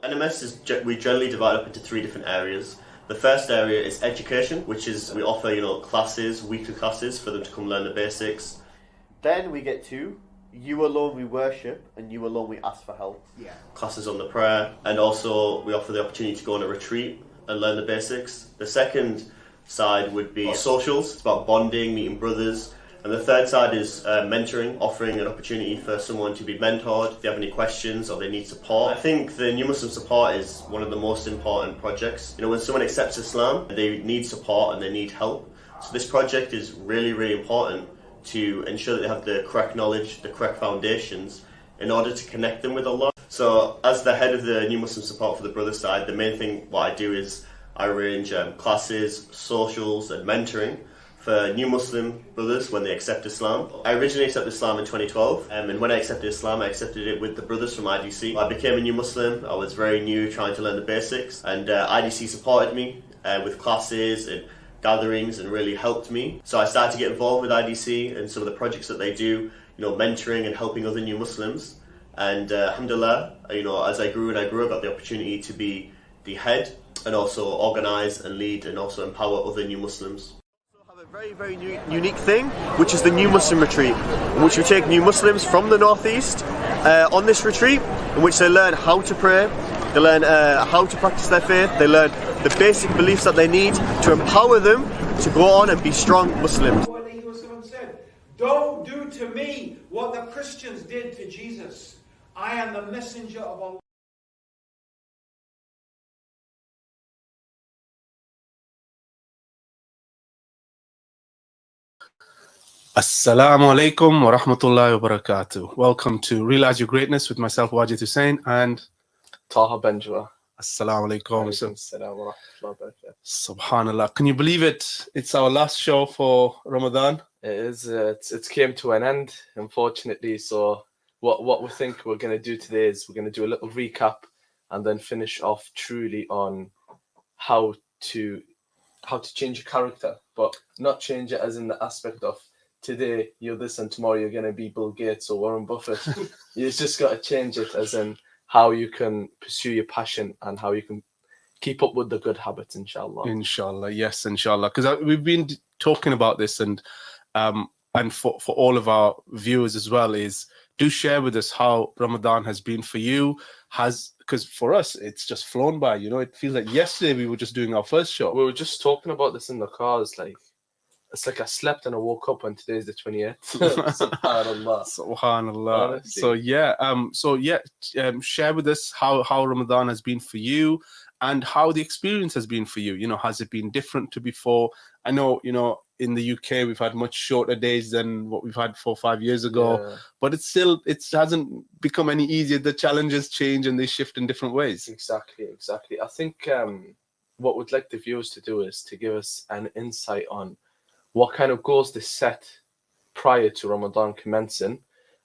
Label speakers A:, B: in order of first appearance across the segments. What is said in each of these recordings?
A: NMS we generally divide up into 3 different areas. The first area is education, which is we offer classes, weekly classes for them to come learn the basics. Then we get to you alone we worship and you alone we ask for help. Yeah. Classes on the prayer, and also we offer the opportunity to go on a retreat and learn the basics. The second side would be socials. It's about bonding, meeting brothers. And the third side is mentoring, offering an opportunity for someone to be mentored if they have any questions or they need support. I think the New Muslim support is one of the most important projects. When someone accepts Islam, they need support and they need help. So this project is really, really important to ensure that they have the correct knowledge, the correct foundations in order to connect them with Allah. So as the head of the New Muslim support for the brother side, the main thing what I do is I arrange classes, socials and mentoring for new Muslim brothers when they accept Islam. I originally accepted Islam in 2012, and when I accepted Islam, I accepted it with the brothers from IDC. I became a new Muslim. I was very new, trying to learn the basics, and IDC supported me with classes and gatherings and really helped me. So I started to get involved with IDC and some of the projects that they do, mentoring and helping other new Muslims. And alhamdulillah, as I grew, I got the opportunity to be the head and also organize and lead and also empower other new Muslims. Very, very unique thing, which is the New Muslim Retreat, in which we take new Muslims from the Northeast on this retreat, in which they learn how to pray, they learn how to practice their faith, they learn the basic beliefs that they need to empower them to go on and be strong Muslims.
B: Said, "Don't do to me what the Christians did to Jesus. I am the messenger of Allah."
C: Assalamu alaikum wa rahmatullahi wa barakatuh. Welcome to Realize Your Greatness with myself, Wajid Hussain, and
D: Taha Benjaber.
C: Assalamu alaikum.
D: Assalamu wa rahmatullahi wa barakatuh.
C: Subhanallah. Can you believe it? It's our last show for Ramadan.
D: It is. It's came to an end, unfortunately. So what we think we're going to do today is we're going to do a little recap and then finish off truly on how to change your character, but not change it as in the aspect of today you're this and tomorrow you're going to be Bill Gates or Warren Buffett. You just got to change it as in how you can pursue your passion and how you can keep up with the good habits, inshallah.
C: Inshallah, yes, inshallah. Because we've been talking about this, and for all of our viewers as well, is do share with us how Ramadan has been for you. Because for us, it's just flown by. It feels like yesterday we were just doing our first show.
D: We were just talking about this in the car. It's like I slept and I woke up, and today's the 28th. Subhanallah.
C: Subhanallah. So share with us how Ramadan has been for you and how the experience has been for you. Has it been different to before? I know, in the UK we've had much shorter days than what we've had 4 or 5 years ago, but it hasn't become any easier. The challenges change and they shift in different ways.
D: Exactly. I think what we'd like the viewers to do is to give us an insight on what kind of goals they set prior to Ramadan commencing,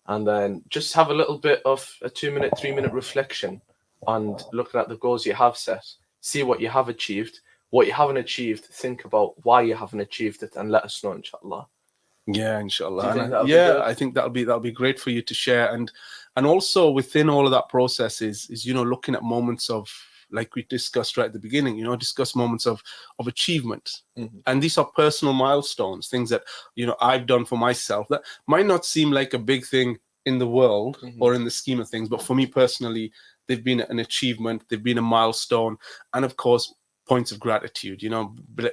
D: and then just have a little bit of a 2-minute, 3-minute reflection on looking at the goals you have set, see what you have achieved, what you haven't achieved, think about why you haven't achieved it, and let us know, inshallah.
C: Yeah, inshallah. I think that'll be great for you to share, and also within all of that process is looking at moments of, like we discussed right at the beginning, discuss moments of achievement. Mm-hmm. And these are personal milestones, things that, I've done for myself that might not seem like a big thing in the world or in the scheme of things. But for me personally, they've been an achievement, they've been a milestone. And of course, points of gratitude,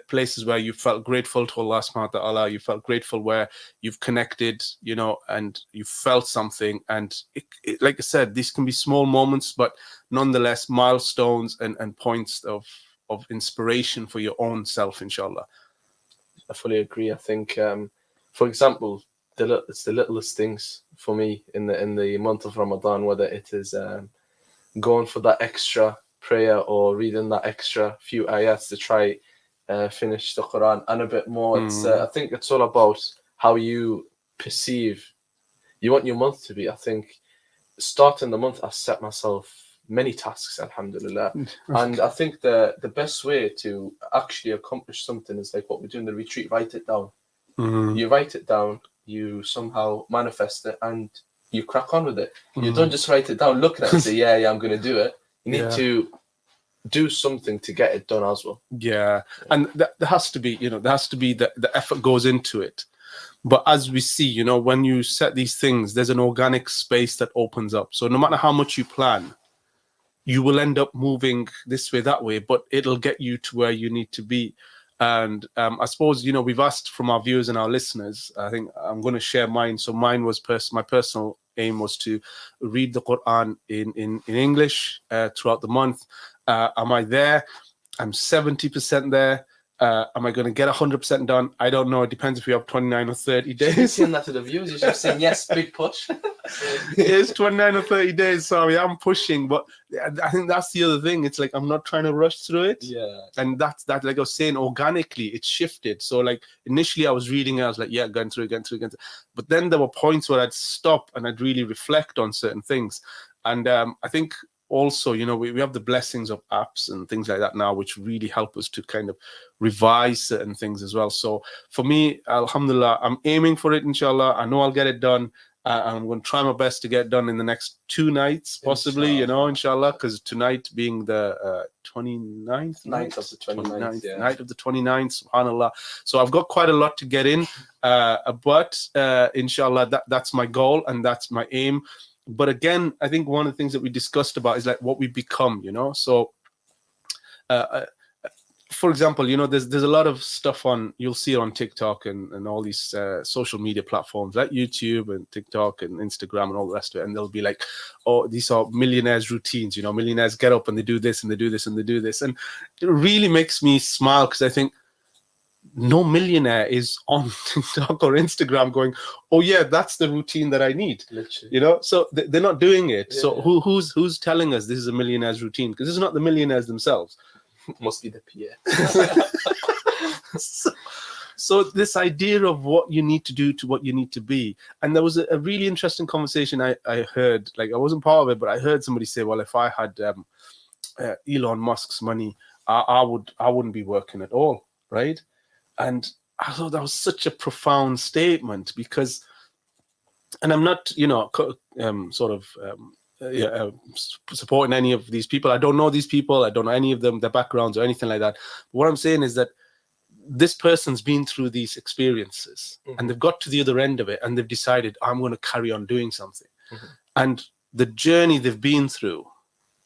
C: places where you felt grateful to Allah subhanahu wa ta'ala, you felt grateful where you've connected, and you felt something. And it, like I said, these can be small moments, but nonetheless milestones and points of inspiration for your own self, inshallah.
D: I fully agree. I think, for example, it's the littlest things for me in the month of Ramadan, whether it is going for that extra prayer or reading that extra few ayats to try finish the Quran and a bit more. It's I think it's all about how you perceive you want your month to be. I think starting the month, I set myself many tasks, alhamdulillah. And I think the best way to actually accomplish something is like what we do in the retreat: write it down. You write it down, you somehow manifest it, and you crack on with it. You don't just write it down, look at it and say, yeah, I'm going to do it. You need to do something to get it done as well.
C: Yeah, and there has to be, there has to be the effort goes into it. But as we see, when you set these things, there's an organic space that opens up. So no matter how much you plan, you will end up moving this way, that way, but it'll get you to where you need to be. And I suppose, we've asked from our viewers and our listeners, I think I'm going to share mine. So mine was my personal aim was to read the Quran in English throughout the month. Am I there? I'm 70% there. Am I going to get 100% done? I don't know. It depends if we have 29 or 30 days.
D: You should that to the viewers. You should say yes, big push.
C: It's 29 or 30 days. Sorry, I'm pushing. But I think that's the other thing. It's like I'm not trying to rush through it.
D: Yeah.
C: And that's like I was saying, organically, it shifted. So like initially I was reading it, I was like, yeah, going through. But then there were points where I'd stop and I'd really reflect on certain things. And I think also, we have the blessings of apps and things like that now, which really help us to kind of revise certain things as well. So for me, alhamdulillah, I'm aiming for it, inshallah. I know I'll get it done. I'm going to try my best to get it done in the next 2 nights, possibly, inshallah, because tonight being the 29th?
D: Night of the 29th, yeah.
C: Night of the 29th, subhanallah. So I've got quite a lot to get in, but inshallah, that's my goal and that's my aim. But again, I think one of the things that we discussed about is like what we become, So, for example, there's a lot of stuff you'll see it on TikTok and all these social media platforms like YouTube and TikTok and Instagram and all the rest of it. And they'll be like, oh, these are millionaires' routines, millionaires get up and they do this and they do this and they do this. And it really makes me smile because I think no millionaire is on TikTok or Instagram going, oh yeah, that's the routine that I need.
D: Literally.
C: So they're not doing it.
D: Yeah.
C: So who's telling us this is a millionaire's routine? Because this is not the millionaires themselves.
D: Must be the PA.
C: So this idea of what you need to do to what you need to be. And there was a really interesting conversation I heard, like I wasn't part of it, but I heard somebody say, well, if I had Elon Musk's money, I wouldn't be working at all, right? And I thought that was such a profound statement because, and I'm not, supporting any of these people. I don't know these people. I don't know any of them, their backgrounds or anything like that. But what I'm saying is that this person's been through these experiences and they've got to the other end of it and they've decided, I'm going to carry on doing something. And the journey they've been through,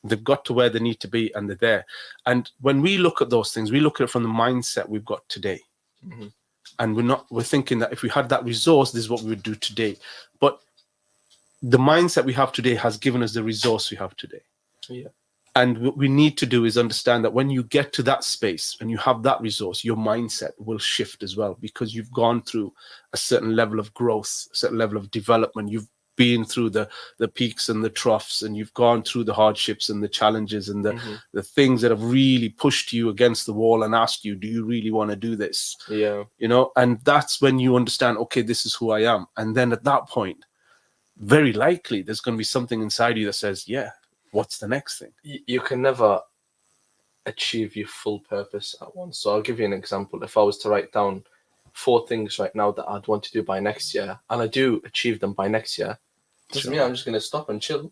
C: they've got to where they need to be and they're there. And when we look at those things, we look at it from the mindset we've got today. And we're thinking that if we had that resource, this is what we would do today. But the mindset we have today has given us the resource we have today.
D: Yeah.
C: And what we need to do is understand that when you get to that space and you have that resource, your mindset will shift as well because you've gone through a certain level of growth, a certain level of development. You've been through the peaks and the troughs, and you've gone through the hardships and the challenges and the things that have really pushed you against the wall and asked you, do you really want to do this?
D: Yeah.
C: And that's when you understand, okay, this is who I am. And then at that point, very likely there's going to be something inside you that says, yeah, what's the next thing?
D: You can never achieve your full purpose at once. So I'll give you an example. If I was to write down 4 things right now that I'd want to do by next year, and I do achieve them by next year, doesn't mean I'm just going to stop and chill.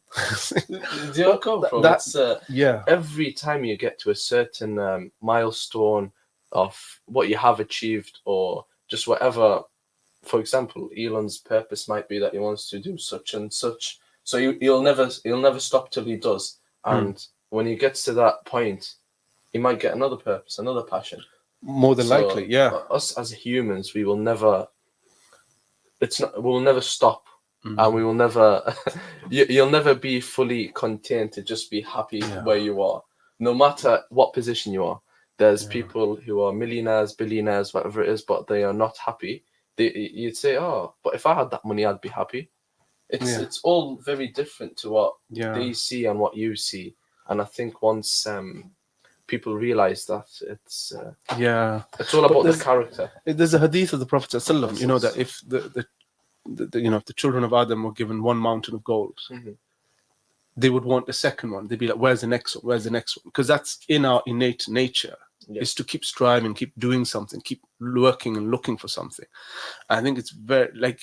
D: Do you know
C: yeah.
D: Every time you get to a certain milestone of what you have achieved or just whatever, for example, Elon's purpose might be that he wants to do such and such. So he'll never stop till he does. And when he gets to that point, he might get another purpose, another passion.
C: More than likely, yeah.
D: Us as humans, we will never stop, and we will never. You'll never be fully content to just be happy where you are, no matter what position you are. There's people who are millionaires, billionaires, whatever it is, but they are not happy. You'd say, oh, but if I had that money, I'd be happy. It's all very different to what they see and what you see, and I think once people realize that it's all about the character.
C: There's a hadith of the Prophet ﷺ, that if if the children of Adam were given one mountain of gold, they would want a second one. They'd be like, where's the next one? Where's the next one? Because that's in our innate nature, is to keep striving, keep doing something, keep working and looking for something. I think it's very, like,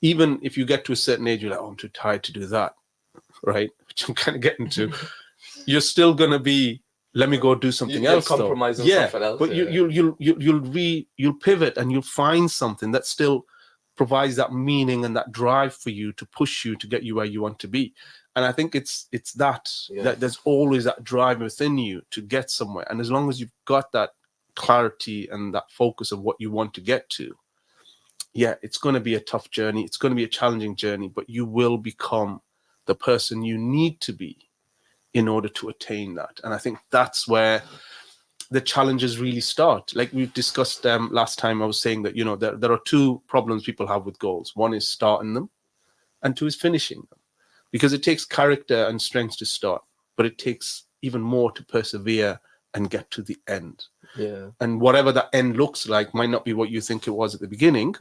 C: even if you get to a certain age, you're like, oh, I'm too tired to do that, right? Which I'm kind of getting to. you're still gonna be, let me go do something else.
D: Compromise on something else.
C: But you'll pivot and you'll find something that still provides that meaning and that drive for you to push you to get you where you want to be. And I think it's that there's always that drive within you to get somewhere. And as long as you've got that clarity and that focus of what you want to get to, it's going to be a tough journey. It's going to be a challenging journey, but you will become the person you need to be in order to attain that. And I think that's where the challenges really start. Like we discussed last time, I was saying that, there are two problems people have with goals. One is starting them, and two is finishing them. Because it takes character and strength to start, but it takes even more to persevere and get to the end.
D: Yeah.
C: And whatever that end looks like might not be what you think it was at the beginning,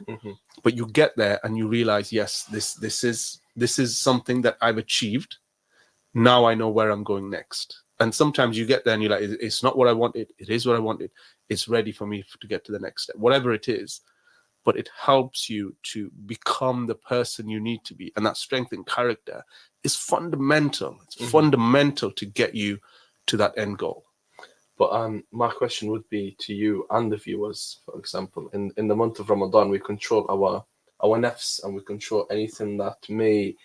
C: but you get there and you realize, yes, this is something that I've achieved. Now I know where I'm going next. And sometimes you get there and you're like, it's not what I wanted. It is what I wanted. It's ready for me to get to the next step, whatever it is. But it helps you to become the person you need to be. And that strength in character is fundamental. It's fundamental to get you to that end goal.
D: But my question would be to you and the viewers, for example, in the month of Ramadan, we control our nafs, and we control anything that may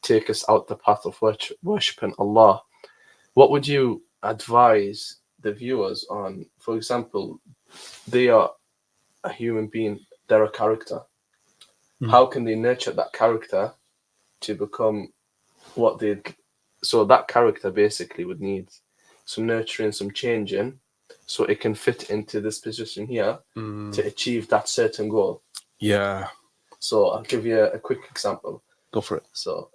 D: take us out the path of worshipping Allah. What would you advise the viewers on? For example, they are a human being, they're a character. How can they nurture that character to become what so that character basically would need some nurturing, some changing, so it can fit into this position here to achieve that certain goal.
C: Yeah.
D: So I'll give you a quick example.
C: Go for it.
D: So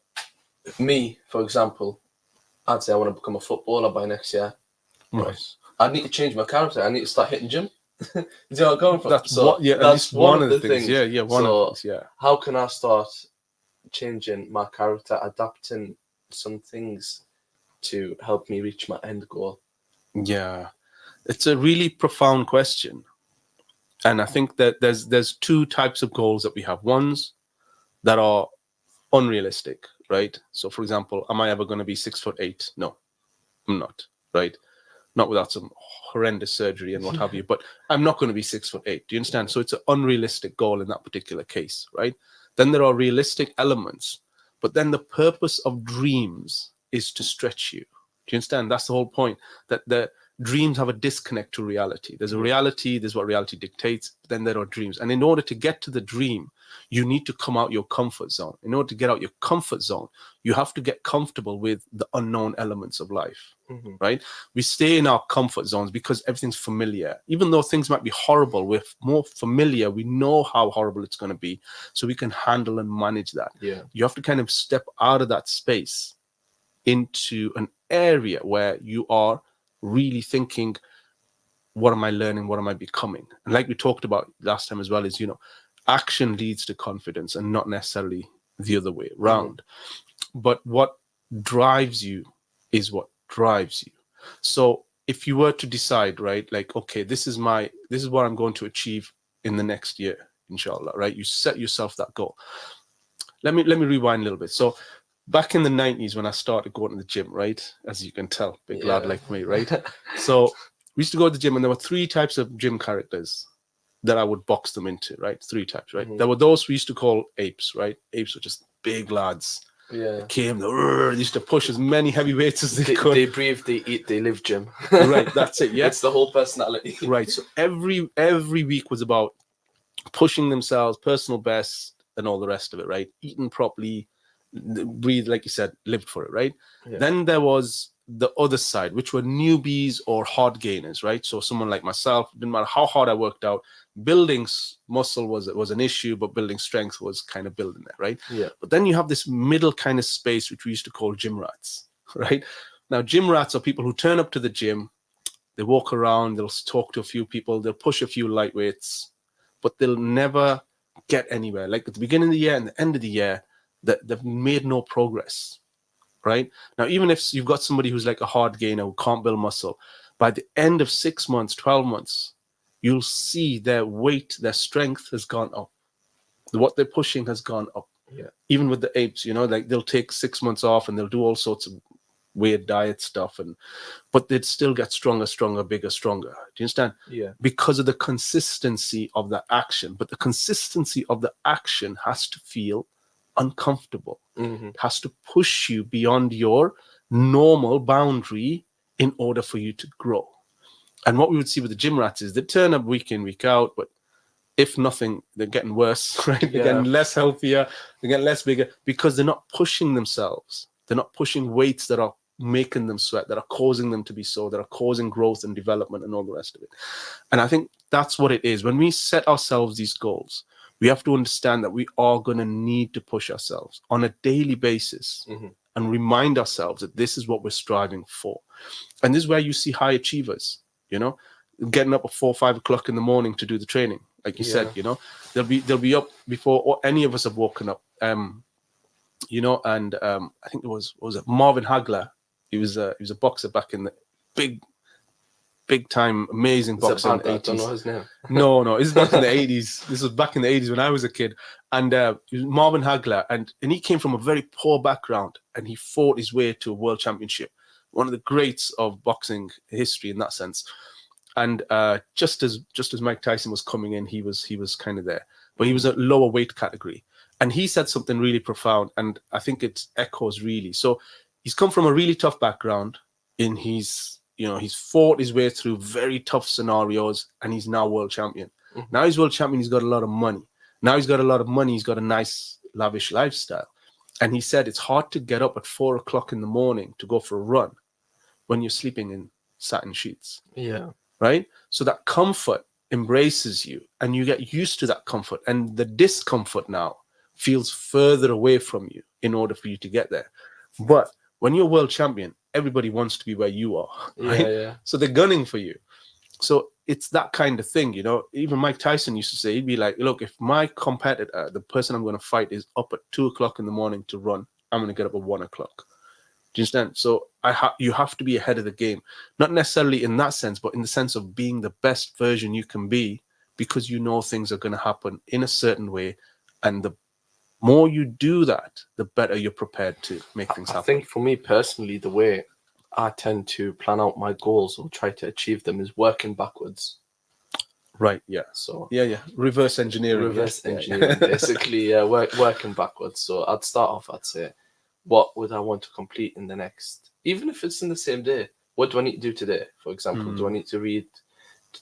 D: me, for example, I'd say I want to become a footballer by next year.
C: Right.
D: I need to change my character. I need to start hitting gym. You know what I'm going for?
C: That's at least one of the things. Yeah, one of the things. Yeah.
D: How can I start changing my character, adapting some things to help me reach my end goal?
C: Yeah, it's a really profound question. And I think that there's two types of goals that we have. Ones that are unrealistic, right? So for example, am I ever going to be 6'8"? No, I'm not, right? Not without some horrendous surgery and what have you, but I'm not going to be 6'8". Do you understand? So it's an unrealistic goal in that particular case, right? Then there are realistic elements, but then the purpose of dreams is to stretch you. Do you understand? That's the whole point, that the dreams have a disconnect to reality. There's a reality, there's what reality dictates, then there are dreams. And in order to get to the dream, you need to come out your comfort zone. In order to get out your comfort zone, you have to get comfortable with the unknown elements of life, right? We stay in our comfort zones because everything's familiar. Even though things might be horrible, we're more familiar. We know how horrible it's going to be, so we can handle and manage that.
D: Yeah.
C: You have to kind of step out of that space into an area where you are really thinking, what am I learning? What am I becoming? And like we talked about last time as well, is, action leads to confidence and not necessarily the other way around. But what drives you is what drives you. So if you were to decide, right, like, okay, this is what I'm going to achieve in the next year, inshallah, right? You set yourself that goal. Let me rewind a little bit. So back in the 90s, when I started going to the gym, right, as you can tell, big lad like me, right? So we used to go to the gym, and there were three types of gym characters that I would box them into, right? Three types, right? There were those we used to call apes, right? Apes were just big lads.
D: Yeah.
C: They came, they used to push as many heavy weights as they could.
D: They breathe, they eat, they live gym.
C: Right, that's it, yeah.
D: It's the whole personality.
C: Right, so every week was about pushing themselves, personal best, and all the rest of it, right? Eating properly, breathe, like you said, lived for it, right? Yeah. Then there was the other side, which were newbies or hard gainers, right? So someone like myself, didn't matter how hard I worked out, building muscle was an issue, but building strength was kind of building it, right?
D: Yeah.
C: But then you have this middle kind of space, which we used to call gym rats, right? Now, gym rats are people who turn up to the gym, they walk around, they'll talk to a few people, they'll push a few light weights, but they'll never get anywhere. Like at the beginning of the year and the end of the year, they've made no progress. Right? Now, even if you've got somebody who's like a hard gainer who can't build muscle, by the end of 6 months, 12 months, you'll see their weight, their strength has gone up. What they're pushing has gone up.
D: Yeah.
C: Even with the apes, like they'll take 6 months off and they'll do all sorts of weird diet stuff, but they'd still get stronger, bigger, stronger. Do you understand?
D: Yeah.
C: Because of the consistency of the action. But the consistency of the action has to feel uncomfortable. It has to push you beyond your normal boundary in order for you to grow. And what we would see with the gym rats is they turn up week in, week out, but if nothing, they're getting worse, right? They're getting less healthier, they're getting less bigger, because they're not pushing themselves. They're not pushing weights that are making them sweat, that are causing them to be sore, that are causing growth and development and all the rest of it. And I think that's what it is. When we set ourselves these goals, we have to understand that we are going to need to push ourselves on a daily basis and remind ourselves that this is what we're striving for. And this is where you see high achievers, you know, getting up at 4 or 5 o'clock in the morning to do the training. Like you said, you know, they'll be up before any of us have woken up. You know, and I think it was Marvin Hagler. He was a boxer back in the big time, amazing boxer in the 80s.
D: I don't know his name.
C: No, this is back in the 80s. This was back in the 80s when I was a kid. And it was Marvin Hagler, and he came from a very poor background, and he fought his way to a world championship. One of the greats of boxing history in that sense. And just as Mike Tyson was coming in, he was kind of there, but he was a lower weight category. And he said something really profound, and I think it echoes really. So he's come from a really tough background, and he's fought his way through very tough scenarios, and he's now world champion. Now he's world champion. He's got a lot of money. Now he's got a lot of money. He's got a nice, lavish lifestyle. And he said it's hard to get up at 4 o'clock in the morning to go for a run when you're sleeping in satin sheets.
D: Yeah.
C: Right? So that comfort embraces you, and you get used to that comfort, and the discomfort now feels further away from you in order for you to get there. But when you're world champion, everybody wants to be where you are, right?
D: Yeah.
C: So they're gunning for you. So it's that kind of thing, you know. Even Mike Tyson used to say, he'd be like, look, if my competitor, the person I'm going to fight, is up at 2 o'clock in the morning to run, I'm going to get up at 1 o'clock. Do you understand? So you have to be ahead of the game, not necessarily in that sense, but in the sense of being the best version you can be, because you know things are going to happen in a certain way, and the more you do that, the better you're prepared to make things happen.
D: I think for me personally, the way I tend to plan out my goals or try to achieve them is working backwards.
C: Right. Yeah.
D: So
C: yeah. Reverse engineering.
D: Basically, working backwards. So I'd start off. I'd say, what would I want to complete in the next? Even if it's in the same day, what do I need to do today? For example, do I need to read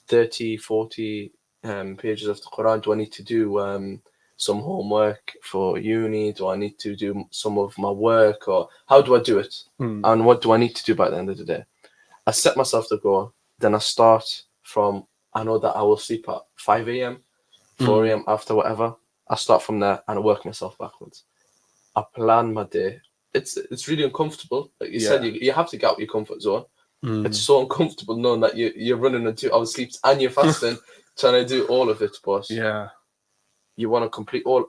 D: 30, 40 pages of the Quran? Do I need to do some homework for uni? Do I need to do some of my work, or how do I do it? And what do I need to do by the end of the day? I set myself the goal, then I start from, I know that I will sleep at 5 a.m., 4 a.m. after whatever. I start from there and I work myself backwards. I plan my day. It's really uncomfortable. Like you said, you have to get out your comfort zone. It's so uncomfortable knowing that you're running on 2 hours sleep and you're fasting, trying to do all of it, but you want to complete all.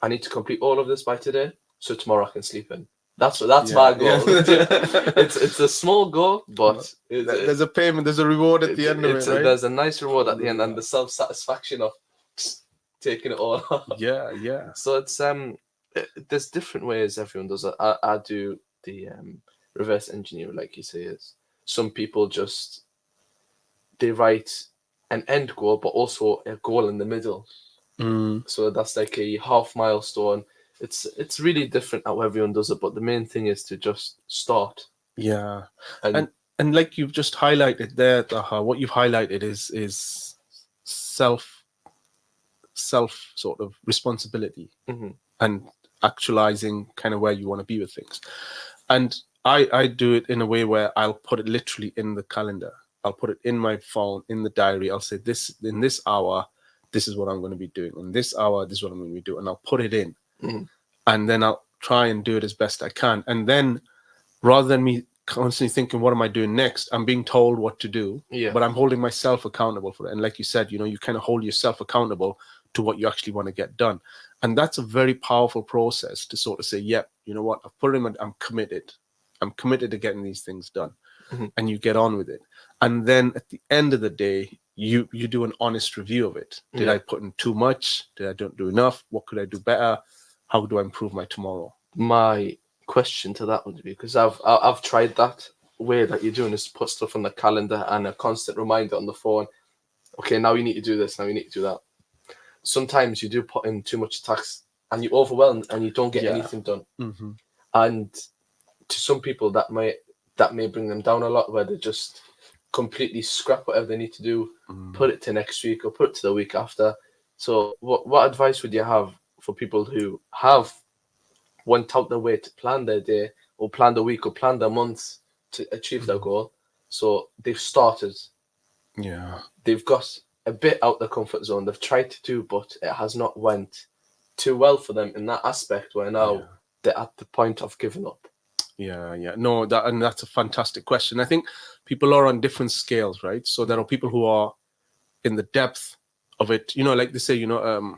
D: I need to complete all of this by today, so tomorrow I can sleep in. That's my goal. It's a small goal, but
C: there's a payment, there's a reward at the end of it, right?
D: There's a nice reward at the end, and the self-satisfaction of taking it all off.
C: Yeah.
D: So it's there's different ways everyone does it. I do the reverse engineer, like you say. Is some people just they write an end goal, but also a goal in the middle. So that's like a half milestone. It's really different how everyone does it, but the main thing is to just start.
C: Yeah, and like you've just highlighted there, Taha, what you've highlighted is self sort of responsibility and actualizing kind of where you want to be with things. And I do it in a way where I'll put it literally in the calendar. I'll put it in my phone, in the diary. I'll say in this hour, this is what I'm going to be doing. In this hour, this is what I'm going to be doing. And I'll put it in. And then I'll try and do it as best I can. And then rather than me constantly thinking, what am I doing next? I'm being told what to do, but I'm holding myself accountable for it. And like you said, you kind of hold yourself accountable to what you actually want to get done. And that's a very powerful process to sort of say, yep, you know what? I've put in, I'm committed. I'm committed to getting these things done. And you get on with it. And then at the end of the day, you do an honest review of it. Did I put in too much? Did I don't do enough? What could I do better? How do I improve my tomorrow?
D: My question to that would be, because I've tried that way that you're doing, is put stuff on the calendar and a constant reminder on the phone. Okay, now you need to do this, now you need to do that. Sometimes you do put in too much tasks and you're overwhelmed and you don't get anything done.
C: Mm-hmm.
D: And to some people that may bring them down a lot, where they just completely scrap whatever they need to do, put it to next week or put it to the week after. So what advice would you have for people who have went out their way to plan their day or plan the week or plan their month to achieve their goal? So they've started.
C: Yeah.
D: They've got a bit out their comfort zone. They've tried to do, but it has not went too well for them in that aspect, where now they're at the point of giving up.
C: Yeah. No, that's a fantastic question. I think people are on different scales, right? So there are people who are in the depth of it. You know, like they say, you know,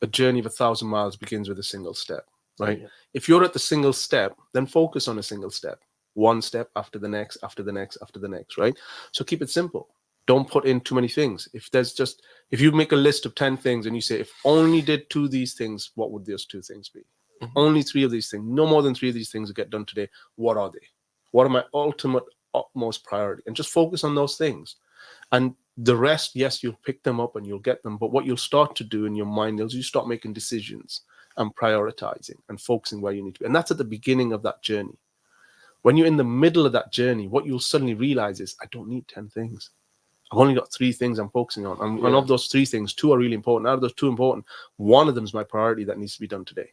C: a journey of 1,000 miles begins with a single step, right? Yeah. If you're at the single step, then focus on a single step. One step after the next, after the next, after the next, right? So keep it simple. Don't put in too many things. If you make a list of 10 things and you say, if only did 2 of these things, what would those 2 things be? Mm-hmm. Only 3 of these things, no more than 3 of these things will get done today. What are they? What are my utmost priority? And just focus on those things. And the rest, yes, you'll pick them up and you'll get them. But what you'll start to do in your mind is you start making decisions and prioritizing and focusing where you need to be. And that's at the beginning of that journey. When you're in the middle of that journey, what you'll suddenly realize is, I don't need 10 things. I've only got 3 things I'm focusing on. And of those 3 things, 2 are really important. Out of those 2 important, one of them is my priority that needs to be done today.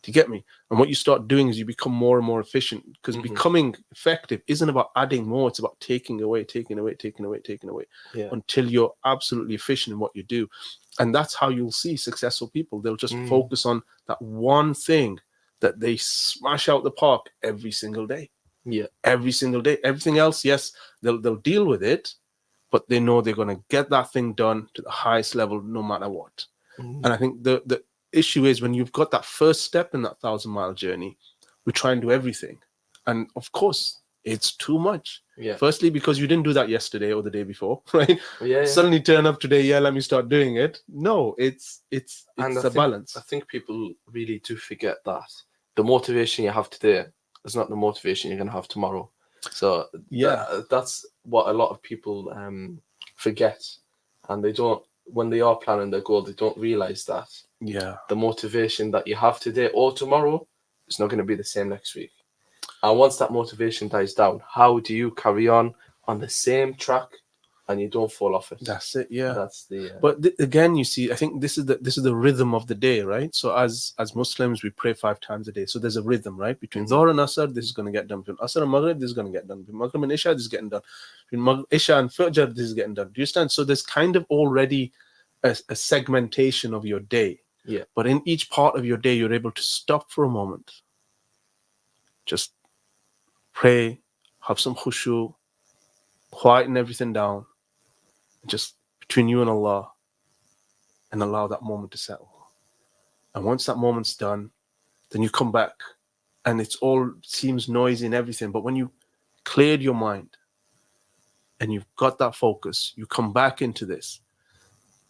C: Do you get me? And what you start doing is you become more and more efficient, because becoming effective isn't about adding more. It's about taking away until you're absolutely efficient in what you do. And that's how you'll see successful people. They'll just focus on that one thing that they smash out the park every single day. Yeah. Every single day. Everything else, yes, they'll deal with it, but they know they're going to get that thing done to the highest level no matter what. And I think the issue is, when you've got that first step in that 1,000-mile journey, we try and do everything. And of course, it's too much. Yeah. Firstly, because you didn't do that yesterday or the day before, right? Yeah. Suddenly turn up today, let me start doing it. No, it's a balance.
D: I think people really do forget that the motivation you have today is not the motivation you're going to have tomorrow. So that's what a lot of people forget. And they don't, when they are planning their goal, they don't realize that the motivation that you have today or tomorrow is not going to be the same next week. And once that motivation dies down, how do you carry on the same track and you don't fall off it?
C: That's it. Yeah.
D: That's the.
C: But again, you see, I think this is the rhythm of the day, right? So as Muslims, we pray 5 times a day. So there's a rhythm, right? Between Dhuhr and Asr, this is going to get done. Between Asr and Maghrib, this is going to get done. Between Maghrib and Isha, this is getting done. Between Isha and Fajr, this is getting done. Do you understand? So there's kind of already a segmentation of your day.
D: Yeah.
C: But in each part of your day, you're able to stop for a moment. Just pray, have some khushu, quieten everything down, just between you and Allah, and allow that moment to settle. And once that moment's done, then you come back, and it's all seems noisy and everything. But when you cleared your mind and you've got that focus, you come back into this,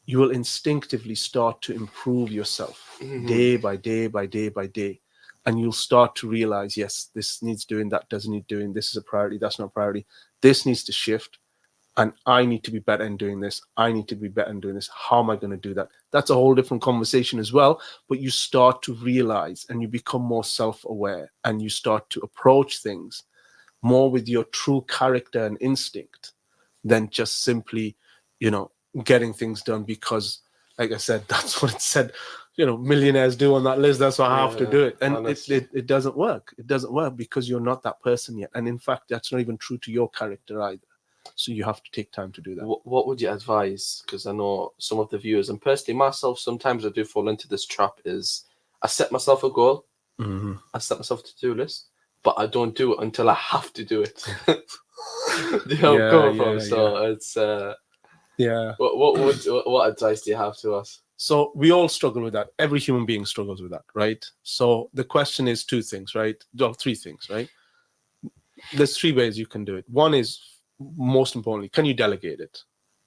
C: you will instinctively start to improve yourself day by day by day by day. And you'll start to realize, yes, this needs doing, that doesn't need doing, this is a priority, that's not a priority, this needs to shift, and I need to be better in doing this, I need to be better in doing this, how am I going to do that? That's a whole different conversation as well, but you start to realize and you become more self-aware, and you start to approach things more with your true character and instinct than just simply, getting things done because, like I said, that's what it said, millionaires do on that list. That's why I have to do it. And it doesn't work. It doesn't work because you're not that person yet. And in fact, that's not even true to your character either. So you have to take time to do that.
D: What would you advise? Because I know some of the viewers, and personally myself, sometimes I do fall into this trap, is I set myself a goal. I set myself a to-do list, but I don't do it until I have to do it. Do you know where I'm coming from? So it's... What advice do you have to us?
C: So we all struggle with that. Every human being struggles with that, right? So the question is 2 things, right? Well, 3 things, right? There's 3 ways you can do it. One is, most importantly, can you delegate it?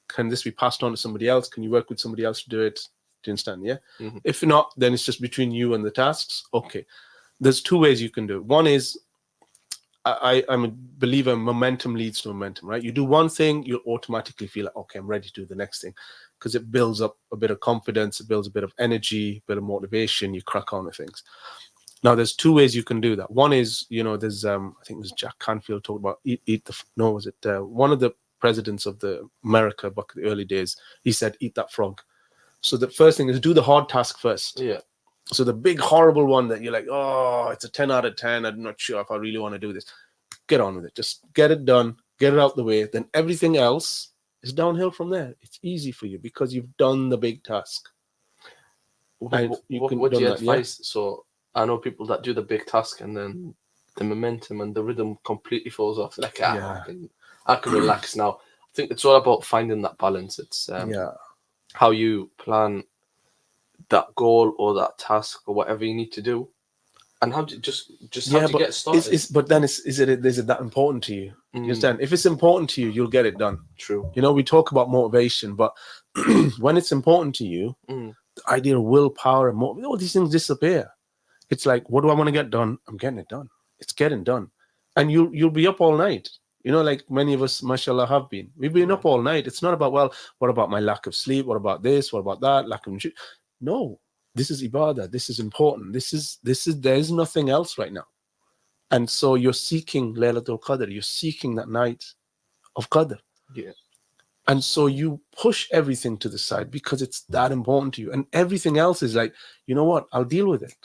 C: Can this be passed on to somebody else? Can you work with somebody else to do it? Do you understand? Yeah. If not, then it's just between you and the tasks. Okay. There's two ways you can do it. One is, I'm a believer momentum leads to momentum, right? You do one thing, you'll automatically feel like, okay, I'm ready to do the next thing, because it builds up a bit of confidence, it builds a bit of energy, a bit of motivation, you crack on with things. Now, there's two ways you can do that. One is, there's, I think it was Jack Canfield talked about one of the presidents of America back in the early days, he said, eat that frog. So the first thing is do the hard task first.
D: Yeah.
C: So the big, horrible one that you're like, oh, it's a 10 out of 10. I'm not sure if I really want to do this. Get on with it. Just get it done. Get it out the way. Then everything else is downhill from there. It's easy for you because you've done the big task.
D: What do you advise? So I know people that do the big task and then the momentum and the rhythm completely falls off. Like, I can relax now. I think it's all about finding that balance. It's how you plan that goal or that task or whatever you need to do, and how to just how to get started.
C: But then is it that important to you? You understand? If it's important to you, you'll get it done.
D: True.
C: We talk about motivation, but when it's important to you, the idea of willpower and all these things disappear. It's like, what do I want to get done? I'm getting it done. It's getting done, and you'll be up all night. Like many of us, mashallah, have been. We've been up all night. It's not about, well, what about my lack of sleep? What about this? What about that? Lack of... No, this is ibadah. This is important. There's nothing else right now. And so you're seeking Laylatul Qadr. You're seeking that night of Qadr.
D: Yeah.
C: And so you push everything to the side because it's that important to you. And everything else is like, you know what? I'll deal with it.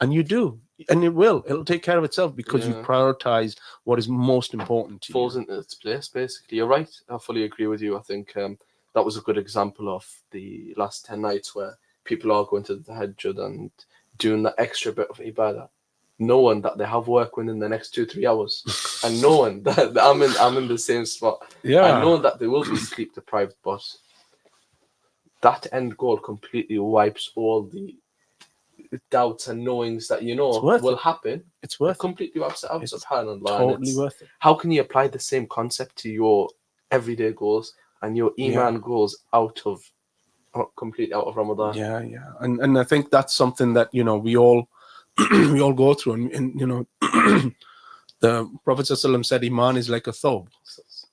C: And you do. And it'll take care of itself because you've prioritized what is most important to you.
D: Falls into its place, basically. You're right. I fully agree with you. I think that was a good example of the last 10 nights where people are going to the Tahajjud and doing that extra bit of ibadah, knowing that they have work within the next 2-3 hours, and knowing that I'm in the same spot.
C: Yeah.
D: I know that they will be sleep deprived, but that end goal completely wipes all the doubts and knowings that will happen.
C: It's worth it.
D: Completely wipes it out. SubhanAllah.
C: Totally worth it.
D: How can you apply the same concept to your everyday goals and your Iman goals completely out of Ramadan?
C: Yeah. And I think that's something that we all we all go through, and the Prophet ﷺ said Iman is like a thob.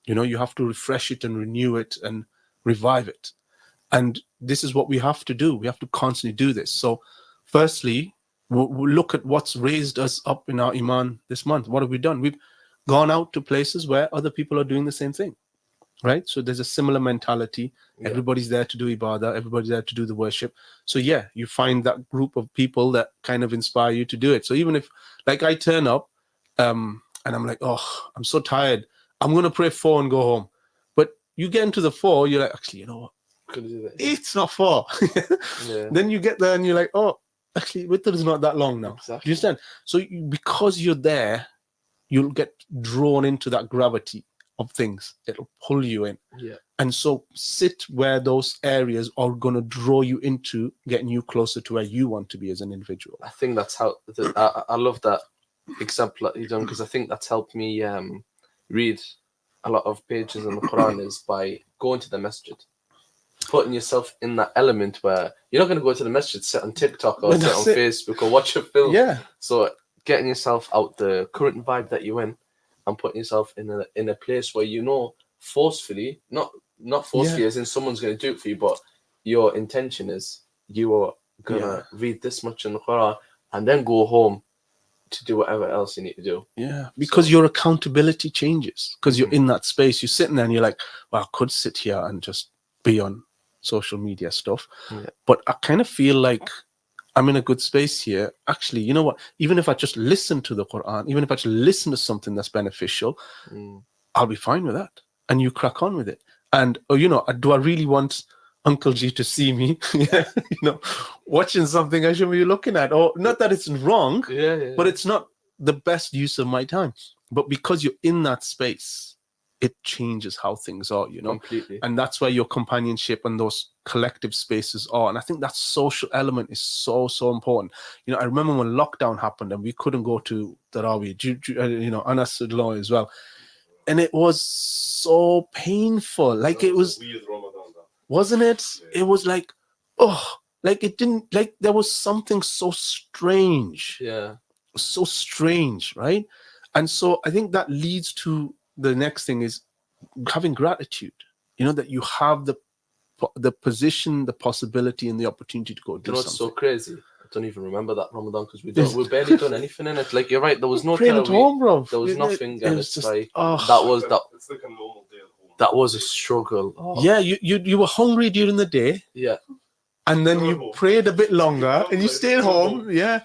C: You have to refresh it and renew it and revive it, and this is what we have to do. We have to constantly do this. So firstly, we'll look at what's raised us up in our Iman this month. What have we done? We've gone out to places where other people are doing the same thing, right? So there's a similar mentality. Yeah. Everybody's there to do ibadah. Everybody's there to do the worship. So you find that group of people that kind of inspire you to do it. So even if, like, I turn up and I'm like, oh, I'm so tired, I'm going to pray 4 and go home. But you get into the 4, you're like, actually, you know what? It's not 4. Then you get there and you're like, oh, actually, Witr is not that long now.
D: Exactly.
C: Do you understand? So because you're there, you'll get drawn into that gravity of things. It'll pull you in.
D: Yeah.
C: And so sit where those areas are going to draw you into getting you closer to where you want to be as an individual.
D: I think that's how I love that example that you've done, because I think that's helped me read a lot of pages in the Quran is by going to the masjid. Putting yourself in that element where you're not going to go to the masjid, sit on TikTok or sit on Facebook or watch a film.
C: Yeah.
D: So getting yourself out the current vibe that you're in and putting yourself in a place where forcefully, not forcefully as in someone's going to do it for you, but your intention is you are going to read this much in the Quran and then go home to do whatever else you need to do.
C: Yeah, because your accountability changes because you're in that space. You're sitting there and you're like, well, I could sit here and just be on social media stuff, but I kind of feel like I'm in a good space here. Actually, you know what? Even if I just listen to the Quran, even if I just listen to something that's beneficial, I'll be fine with that. And you crack on with it. And do I really want Uncle G to see me? Watching something I shouldn't be looking at? Or not that it's wrong, but it's not the best use of my time. But because you're in that space, it changes how things are,
D: Completely.
C: And that's where your companionship and those collective spaces are. And I think that social element is so, so important. I remember when lockdown happened and we couldn't go to Tarawih, Anas law as well. And it was so painful. Like it was, wasn't it? Yeah. It was like, oh, Like it didn't, like there was something so strange.
D: Yeah.
C: So strange, right? And so I think that leads to the next thing is having gratitude. You know, that you have the position, the possibility, and the opportunity to go do
D: You know, it's
C: something.
D: so crazy. I don't even remember that Ramadan because we barely done anything in it. Like you're right, there was no
C: praying at home, bro.
D: There was nothing, and it's
C: just,
D: like
C: oh.
D: It's like a normal day at home. That was a struggle. Oh.
C: Yeah, you were hungry during the day.
D: Yeah.
C: And then you prayed a bit longer, and you stayed home. Yeah,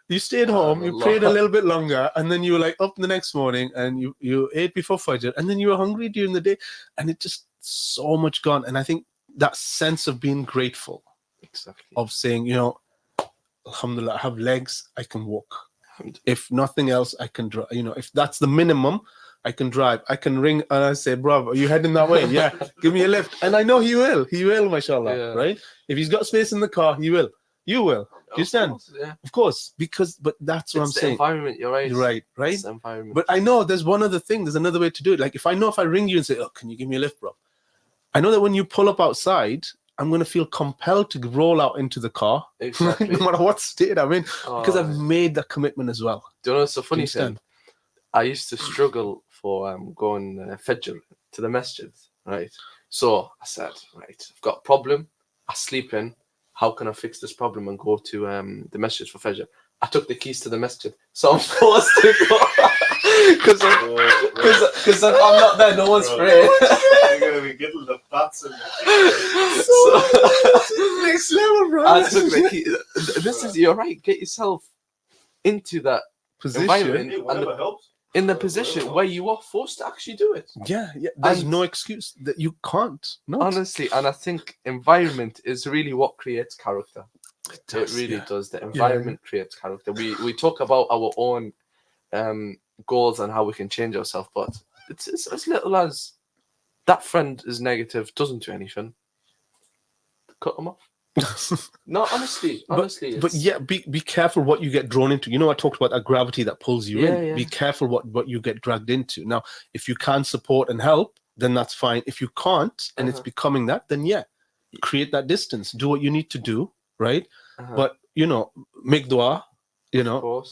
C: you stayed home. You prayed a little bit longer, and then you were like up the next morning, and you ate before Fajr, and then you were hungry during the day, and it just so much gone. And I think that sense of being grateful,
D: exactly,
C: of saying, you know, alhamdulillah, I have legs, I can walk. If nothing else, I can drive. You know, if that's the minimum, I can drive. I can ring and I say, bro, are you heading that way? Yeah, give me a lift. And I know he will. He will, mashallah, right? If he's got space in the car, he will. You will. Do you understand? Of course. Because, but that's what I'm saying.
D: Environment, you're right.
C: You're right, right?
D: It's the environment.
C: But I know there's one other thing. There's another way to do it. Like if I ring you and say, oh, can you give me a lift, bro? I know that when you pull up outside, I'm going to feel compelled to roll out into the car,
D: exactly.
C: no matter what state I'm in, because I've made that commitment as well.
D: Do you know what's the funny thing? I used to struggle for going Fajr to the masjid, right? So I said, right, I've got a problem. I sleep in. How can I fix this problem and go to the masjid for Fajr? I took the keys to the masjid, so I'm forced to go because I'm not there. No one's praying.
A: You're gonna be getting the bats and
C: next level, bro.
D: I took the key. This is, you're right. Get yourself into that
C: position,
D: and in the position where you are forced to actually do it.
C: Yeah. There's no excuse that you can't. No,
D: honestly, and I think environment is really what creates character. It really does. The environment creates character. We talk about our own goals and how we can change ourselves, but it's as little as that friend is negative, doesn't do anything. Cut them off. No, honestly.
C: But yeah, be careful what you get drawn into. You know, I talked about that gravity that pulls you in.
D: Yeah.
C: Be careful what you get dragged into. Now, if you can support and help, then that's fine. If you can't, and it's becoming that, then create that distance. Do what you need to do, right? But you know, make dua. You know,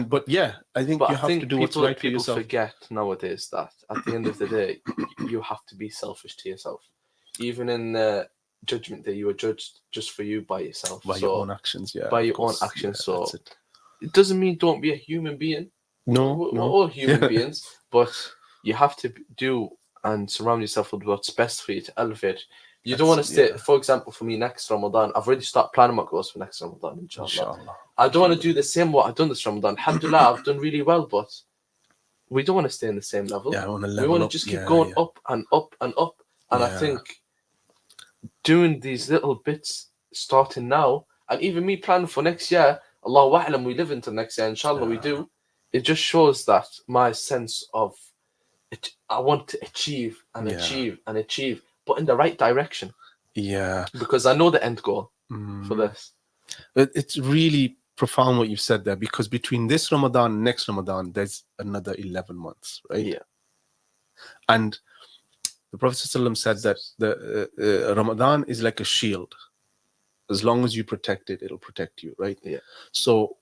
C: but yeah, I think you have to do what's right for yourself.
D: People forget nowadays that at the end of the day, you have to be selfish to yourself. Even in the Judgment Day, you are judged just for you by yourself.
C: By your own actions,
D: By your own actions. So it doesn't mean don't be a human being.
C: No,
D: we're all human beings, but you have to do and surround yourself with what's best for you to elevate. You don't want to stay, for example, for me, next Ramadan, I've already started planning my goals for next Ramadan, inshallah. I don't want to do the same what I've done this Ramadan. Alhamdulillah, I've done really well, but we don't want to stay in the same level.
C: Yeah,
D: we want to just keep going up and up and up. And I think doing these little bits, starting now, and even me planning for next year, Allahu A'lam, we live into next year, inshallah we do, it just shows that my sense of it, I want to achieve and achieve and achieve, but in the right direction.
C: Yeah.
D: Because I know the end goal for this.
C: It's really profound what you've said there, because between this Ramadan and next Ramadan, there's another 11 months, right?
D: Yeah.
C: And the Prophet ﷺ said that the Ramadan is like a shield. As long as you protect it, it'll protect you, right?
D: Yeah.
C: So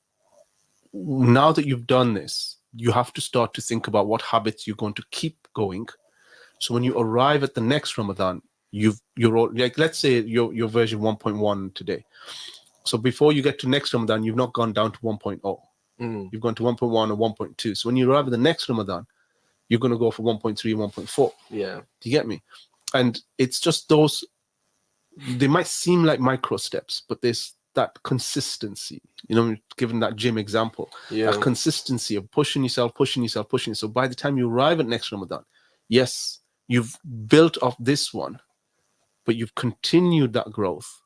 C: now that you've done this, you have to start to think about what habits you're going to keep going. So when you arrive at the next Ramadan, you're all, like, let's say your version 1.1 today. So before you get to next Ramadan, you've not gone down to 1.0. You've gone to 1.1 or 1.2. So when you arrive at the next Ramadan, you're going to go for 1.3, 1.4.
D: Yeah.
C: Do you get me? And it's just those, they might seem like micro steps, but there's that consistency, you know, given that gym example, that consistency of pushing yourself. So by the time you arrive at next Ramadan, yes, you've built off this one, but you've continued that growth.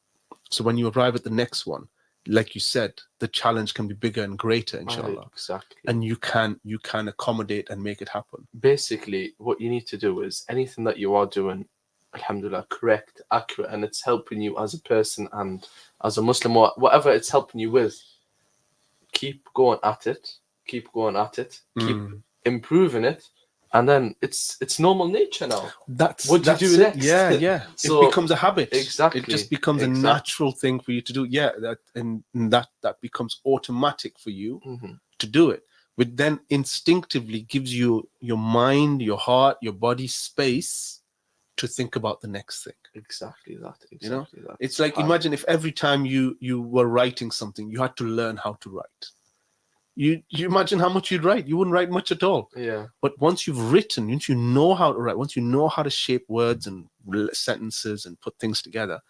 C: So when you arrive at the next one, like you said, the challenge can be bigger and greater, inshallah.
D: Exactly. And
C: you can accommodate and make it happen.
D: Basically, what you need to do is anything that you are doing, alhamdulillah, correct, accurate, and it's helping you as a person and as a Muslim, or whatever it's helping you with, keep going at it, keep improving it, And then it's normal nature now.
C: That's
D: what do you do next?
C: Yeah.
D: So,
C: it becomes a habit.
D: Exactly.
C: It just becomes a natural thing for you to do. Yeah, that becomes automatic for you to do it. Which then instinctively gives you your mind, your heart, your body space to think about the next thing.
D: Exactly that. That.
C: It's like, imagine if every time you were writing something, you had to learn how to write. You imagine how much you'd write. You wouldn't write much at all.
D: Yeah.
C: But once you've written, once you know how to write, once you know how to shape words and sentences and put things together,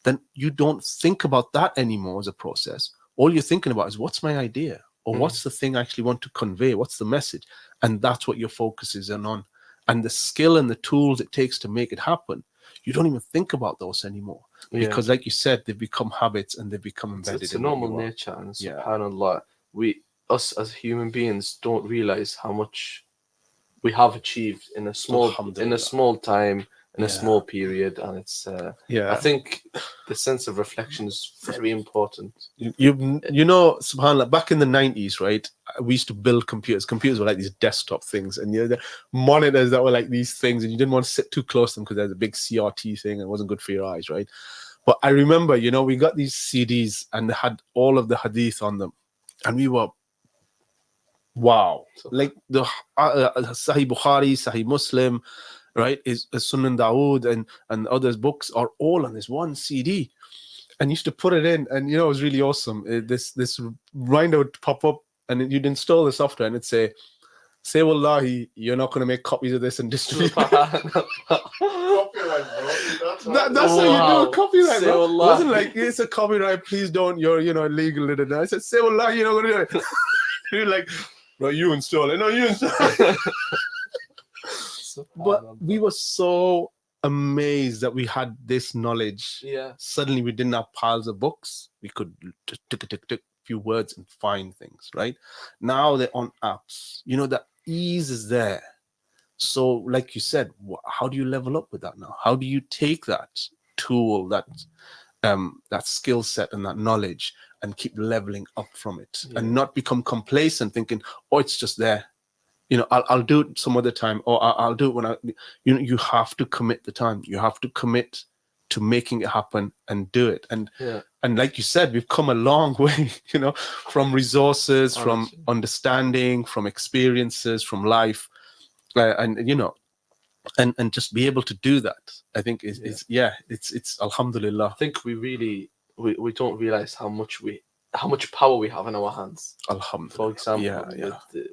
C: then you don't think about that anymore as a process. All you're thinking about is, what's my idea? Or what's the thing I actually want to convey? What's the message? And that's what your focus is on. And the skill and the tools it takes to make it happen, you don't even think about those anymore. Because like you said, they've become habits and they've become embedded
D: it's
C: in
D: a normal nature. And subhanAllah, us as human beings don't realize how much we have achieved in a small time, in a small period. And it's I think the sense of reflection is very important.
C: You know, subhanAllah, back in the 90s, right, we used to build computers. Computers were like these desktop things, and the monitors that were like these things, and you didn't want to sit too close to them because there's a big CRT thing and it wasn't good for your eyes, right? But I remember, we got these CDs and they had all of the hadith on them, and we were, wow, like the Sahih Bukhari, Sahih Muslim, right, is Sunan Dawood and others books are all on this one CD, and you used to put it in, and it was really awesome. This reminder would pop up, and you'd install the software, and it'd say wallahi, you're not going to make copies of this and distribute it.
A: Copyright, bro.
C: That's how you do a copyright, bro. It wasn't like, it's a copyright, please don't, you're illegal. I said, say wallahi, you're not going to do it. You're like, no, you install it. No, you install it. But we were so amazed that we had this knowledge.
D: Yeah.
C: Suddenly we didn't have piles of books. We could just tick a few words and find things, right? Now they're on apps. That ease is there. So like you said, how do you level up with that now? How do you take that tool, that skill set and that knowledge, and keep leveling up from it, and not become complacent thinking, oh, it's just there. I'll do it some other time, or I'll do it when you have to commit the time. You have to commit to making it happen and do it. And like you said, we've come a long way, from resources, from understanding, from experiences, from life, and just be able to do that. I think it's Alhamdulillah.
D: I think we don't realize how much power we have in our hands.
C: Alhamdulillah.
D: For example,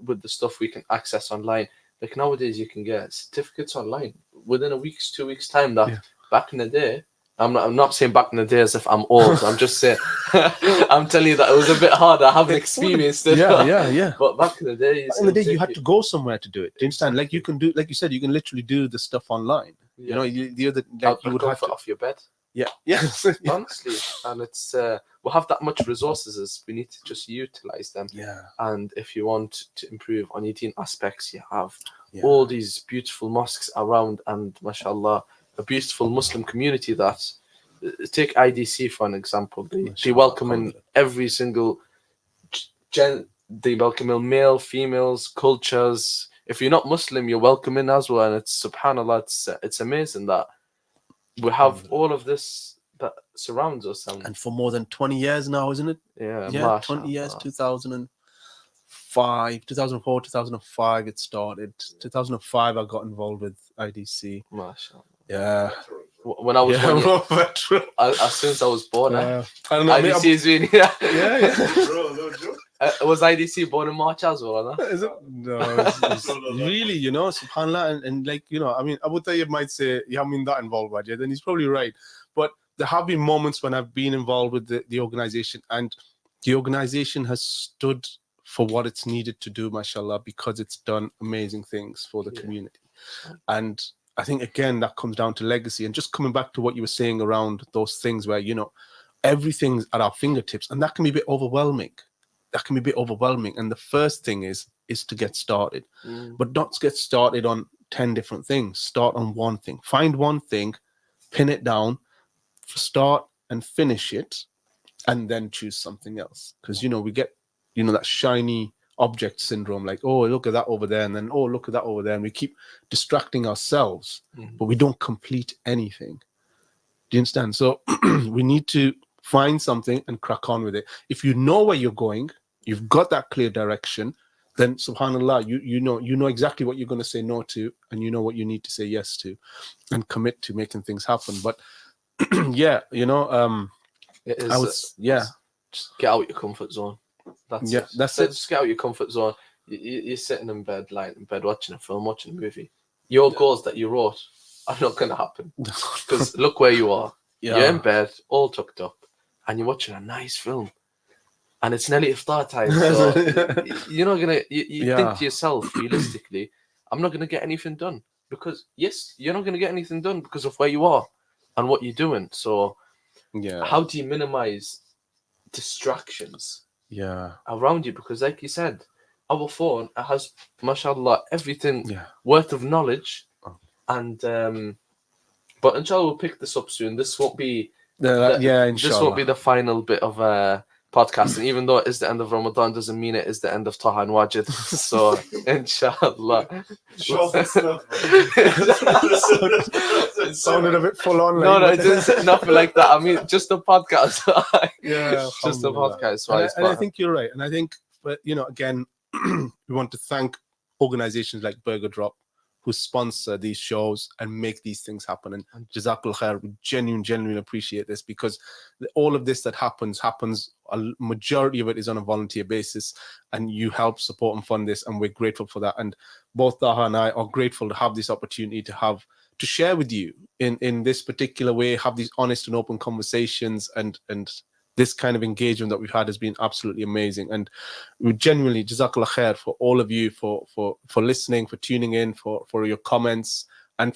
D: with the stuff we can access online. Like nowadays, you can get certificates online within 2 weeks time. That back in the day, I'm not saying back in the day as if I'm old. I'm just saying, I'm telling you that it was a bit harder. I haven't experienced it.
C: Yeah.
D: But back in the day,
C: you had to go somewhere to do it. Do you understand? Like you can do, like you said, you can literally do the stuff online. You would have to
D: off your bed.
C: Yeah.
D: Honestly, and it's we'll have that much resources as we need to just utilize them.
C: Yeah.
D: And if you want to improve on your deen aspects, you have all these beautiful mosques around, and mashallah, a beautiful Muslim community that take IDC for an example. They welcome in every single they welcome in male, females, cultures. If you're not Muslim, you're welcome in as well. And it's subhanallah, it's amazing that we have all of this that surrounds us.
C: And for more than 20 years now, isn't it?
D: Yeah,
C: 20 years, 2004, 2005 it started. 2005 I got involved with IDC.
D: MashaAllah.
C: Yeah.
D: When I was as soon as I was born,
C: I don't know.
D: IDC is really
C: yeah.
D: Bro, no joke. Was IDC born in March as well? No?
C: Is it? No, it's really, subhanAllah, and like, I mean, Abu Tayyib might say, you haven't been that involved, Wajid, and he's probably right. But there have been moments when I've been involved with the organization, and the organization has stood for what it's needed to do, mashallah, because it's done amazing things for the community. And I think, again, that comes down to legacy. And just coming back to what you were saying around those things where, everything's at our fingertips, and that can be a bit overwhelming. And the first thing is to get started, but not get started on 10 different things. Start on one thing, find one thing, pin it down, start and finish it, and then choose something else. Because, we get, that shiny object syndrome, like, oh, look at that over there, and then, oh, look at that over there, and we keep distracting ourselves, but we don't complete anything. Do you understand? So we need to find something and crack on with it. If you know where you're going, you've got that clear direction, then subhanallah, you know exactly what you're going to say no to, and you know what you need to say yes to, and commit to making things happen. But yeah,
D: it is, just get out your comfort zone. That's it. Just get out your comfort zone. You're sitting in bed, lying in bed, watching a film, watching a movie. Your goals that you wrote are not going to happen, because look where you are. You're in bed, all tucked up, and you're watching a nice film, and it's nearly iftar time. So you're not gonna. You think to yourself, realistically, I'm not gonna get anything done, because yes, you're not gonna get anything done because of where you are and what you're doing. So how do you minimize distractions around you? Because like you said, our phone has, mashallah, everything worth of knowledge, and but inshallah we'll pick this up soon. This won't be this won't be the final bit of podcasting, even though it is the end of Ramadan, doesn't mean it is the end of Taha and Wajid. So inshallah.
C: It sounded a bit full on.
D: No, it didn't, nothing like that. I mean, just a podcast. Just a podcast. So
C: and I think you're right. And I think, but again, we want to thank organizations like Burger Drop, who sponsor these shows and make these things happen. And Jazakallah khair, we genuinely appreciate this, because all of this that happens, a majority of it is on a volunteer basis, and you help support and fund this, and we're grateful for that. And both Taha and I are grateful to have this opportunity to share with you in this particular way, have these honest and open conversations, and this kind of engagement that we've had has been absolutely amazing. And we genuinely, Jazakallah khair for all of you for listening, for tuning in, for your comments, and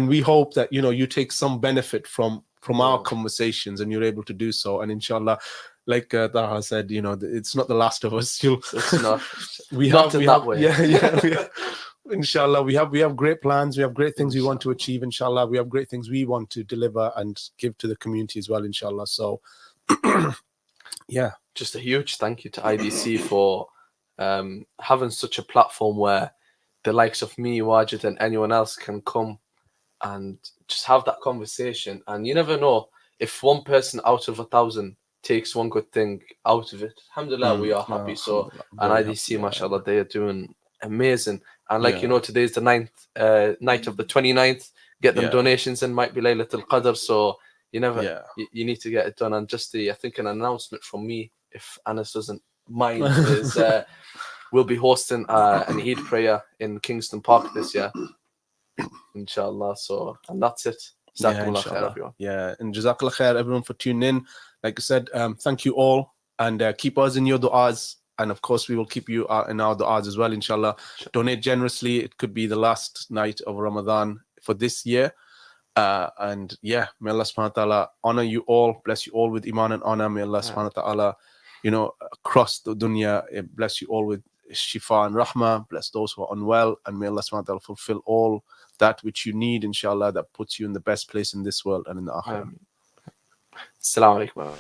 C: we hope that you take some benefit from our conversations, and you're able to do so. And inshallah, like Taha said, it's not the last of us.
D: It's not.
C: Inshallah, we have great plans. We have great things we want to achieve. Inshallah, we have great things we want to deliver and give to the community as well. Inshallah. So.
D: Just a huge thank you to IDC for having such a platform where the likes of me, Wajid, and anyone else can come and just have that conversation. And you never know, if one person out of 1,000 takes one good thing out of it, alhamdulillah, we are happy. So, and IDC, mashallah, they are doing amazing. And like today's the night of the 29th. Get them donations, and might be Laylatul Qadr. So you never, you need to get it done. And just I think an announcement from me, if Anas doesn't mind, is we'll be hosting an Eid prayer in Kingston Park this year, inshallah. So, and that's it. Jazakallah khair, everyone.
C: And Jazakallah khair, everyone, for tuning in. Like I said, thank you all, and keep us in your du'as. And of course, we will keep you in our du'as as well, inshallah. Donate generously. It could be the last night of Ramadan for this year. And may Allah subhanahu wa ta'ala honor you all, bless you all with iman and honor. May Allah subhanahu wa ta'ala, across the dunya, bless you all with shifa and rahmah, bless those who are unwell, and may Allah subhanahu wa ta'ala fulfill all that which you need, inshallah, that puts you in the best place in this world and in the akhirah.
D: Assalamu alaikum.